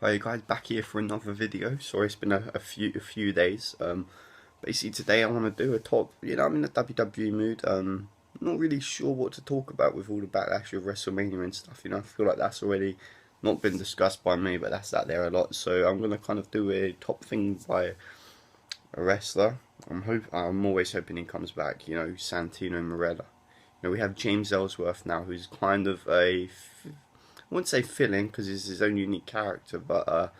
Hi guys, back here for another video. Sorry, it's been a few days. Basically today I want to do a top. I'm in a WWE mood. Not really sure what to talk about with all the backlash of WrestleMania and stuff. I feel like that's already not been discussed by me, but that's out there a lot. So I'm gonna kind of do a top thing by a wrestler. I'm always hoping he comes back. Santino and Marrella. We have James Ellsworth now, who's kind of I wouldn't say fill-in because he's his own unique character, but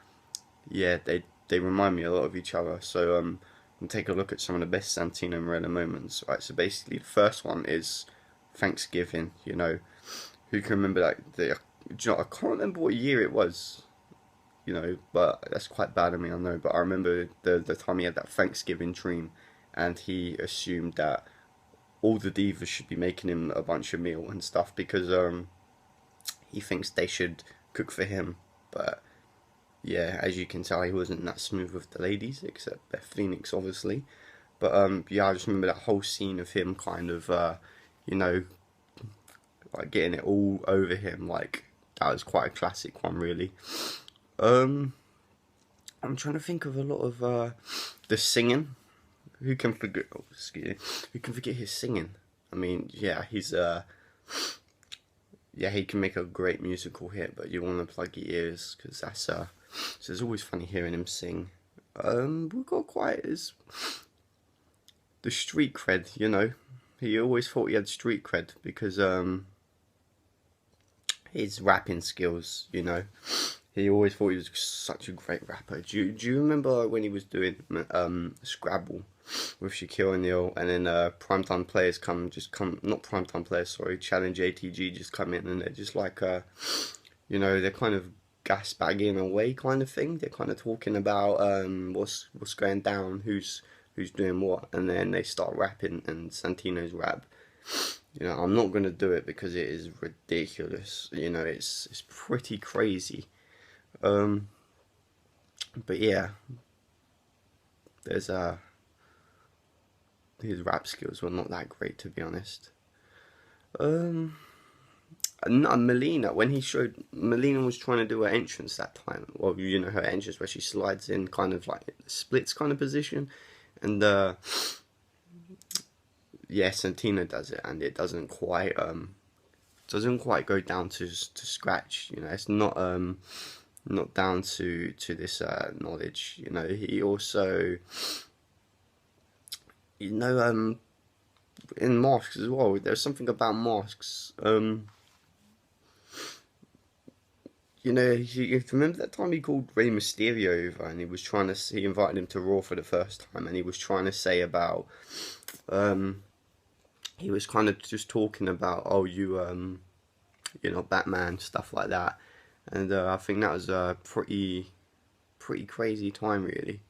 yeah, they remind me a lot of each other. So we'll take a look at some of the best Santino and Marella moments. Right, so basically the first one is Thanksgiving. Who can remember that? I can't remember what year it was. But that's quite bad of me, I know. But I remember the time he had that Thanksgiving dream, and he assumed that all the divas should be making him a bunch of meal and stuff because he thinks they should cook for him. But yeah, as you can tell, he wasn't that smooth with the ladies, except Beth Phoenix, obviously. But yeah, I just remember that whole scene of him kind of, you know, like getting it all over him. Like that was quite a classic one, really. Um, I'm trying to think of a lot of the singing. Who can forget? Oh, excuse me. Who can forget his singing? I mean, yeah, yeah, he can make a great musical hit, but you want to plug your ears because so it's always funny hearing him sing. We got quite the street cred. He always thought he had street cred because his rapping skills. He always thought he was such a great rapper. Do you remember when he was doing Scrabble with Shaquille O'Neal, and then primetime players not primetime players, sorry, Challenge ATG just come in, and they're just like they're kind of gas bagging away kind of thing. They're kind of talking about what's going down, who's doing what, and then they start rapping, and Santino's rap. I'm not gonna do it because it is ridiculous. It's pretty crazy. Um, but yeah, there's his rap skills were not that great, to be honest. Um, no, Melina, when he showed, Melina was trying to do her entrance that time. Well, her entrance where she slides in kind of like splits kind of position. And yeah, Santino does it, and it doesn't quite go down to scratch. It's not down to this knowledge. He also in masks as well. There's something about masks. You remember that time he called Rey Mysterio over, and he invited him to Raw for the first time, and he was trying to say about, he was kind of just talking about, oh, Batman, stuff like that, and I think that was a pretty crazy time, really.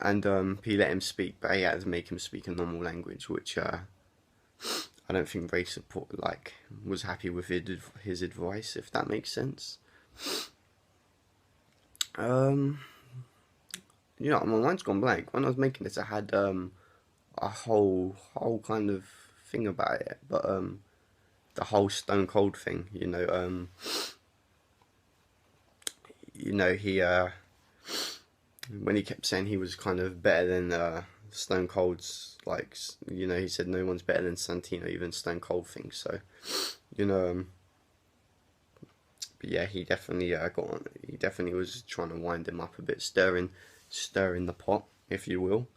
And he let him speak, but he had to make him speak a normal language, which I don't think Ray was happy with his advice, if that makes sense. My mind's gone blank. When I was making this, I had a whole kind of thing about it, but the whole Stone Cold thing. He when he kept saying he was kind of better than Stone Cold's, he said no one's better than Santino, even Stone Cold thinks so. But yeah, he definitely he definitely was trying to wind him up a bit, stirring the pot, if you will.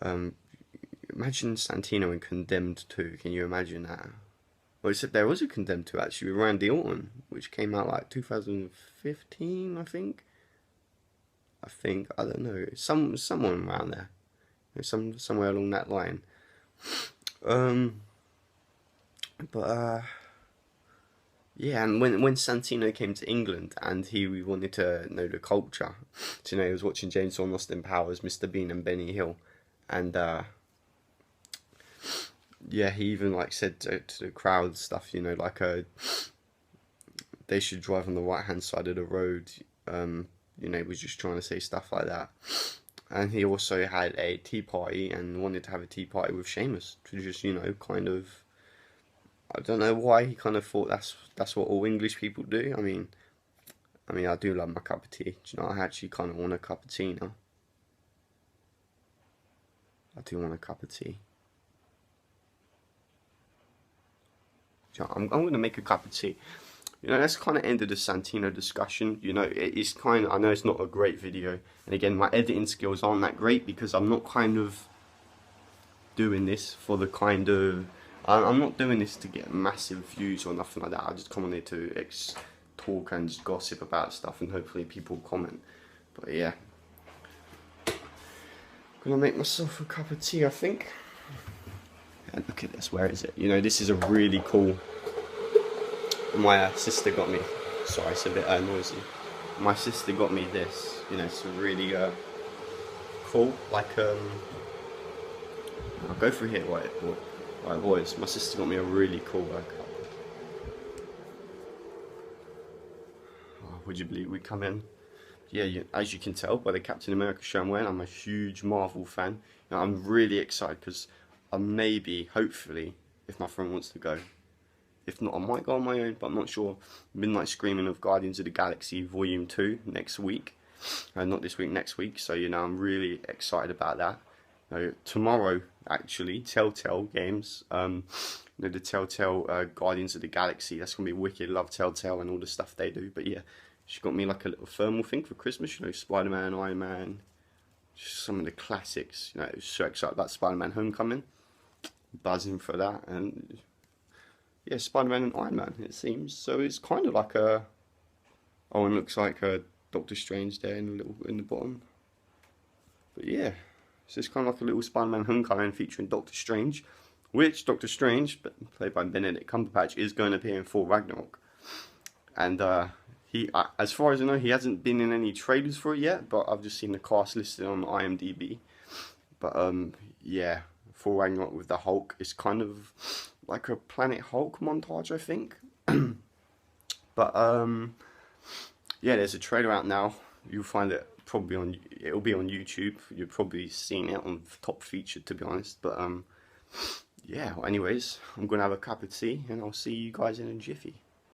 Imagine Santino in Condemned 2. Can you imagine that? Well, except there was a Condemned 2 actually with Randy Orton, which came out like 2015, I think. I don't know, someone around there, somewhere along that line. But yeah, and when Santino came to England and he wanted to know the culture, so, he was watching James Bond, Austin Powers, Mr. Bean, and Benny Hill, and yeah, he even said to the crowd stuff, they should drive on the right hand side of the road. He was just trying to say stuff like that. And he also had a tea party and wanted to have a tea party with Sheamus to just, kind of, I don't know why he kind of thought that's what all English people do. I mean, I mean, I do love my cup of tea. Do you know, I actually kind of want a cup of tea now. I do want a cup of tea. Do you know, I'm going to make a cup of tea. You know, that's kind of ended the Santino discussion. You know, it's kind of, I know it's not a great video. And again, my editing skills aren't that great because I'm not kind of doing this for the kind of, I'm not doing this to get massive views or nothing like that. I just come on here to talk and just gossip about stuff and hopefully people comment. But yeah, I'm gonna make myself a cup of tea, I think. And look at this, where is it? You know, this is a really cool, my sister got me, sorry it's a bit noisy. My sister got me this, you know, it's a really cool, like I'll go through here, right boys, my sister got me a really cool cup. Oh, would you believe we come in? Yeah, as you can tell by the Captain America shirt I'm wearing, I'm a huge Marvel fan. You know, I'm really excited because maybe, hopefully, if my friend wants to go. If not, I might go on my own, but I'm not sure. Midnight Screening of Guardians of the Galaxy Volume 2 next week. Not this week, next week. So, you know, I'm really excited about that. Tomorrow, actually, TellTale games. You know, the TellTale Guardians of the Galaxy. That's going to be wicked. Love TellTale and all the stuff they do. But yeah, she got me like a little thermal thing for Christmas. You know, Spider-Man, Iron Man. Just some of the classics. You know, I was so excited about Spider-Man Homecoming. Buzzing for that. And yeah, Spider-Man and Iron Man, it seems. So it's kind of like a, oh, and it looks like a Doctor Strange there in the bottom. But yeah, so it's kind of like a little Spider-Man Homecoming featuring Doctor Strange, which Doctor Strange, played by Benedict Cumberbatch, is going to appear in Thor Ragnarok. And he, as far as I know, he hasn't been in any trailers for it yet, but I've just seen the cast listed on IMDb. But yeah, Thor Ragnarok with the Hulk is kind of like a Planet Hulk montage, I think. But yeah, there's a trailer out now. You'll find it probably on, it'll be on YouTube. You've probably seen it on top featured, to be honest. But yeah, well, anyways, I'm gonna have a cup of tea and I'll see you guys in a jiffy.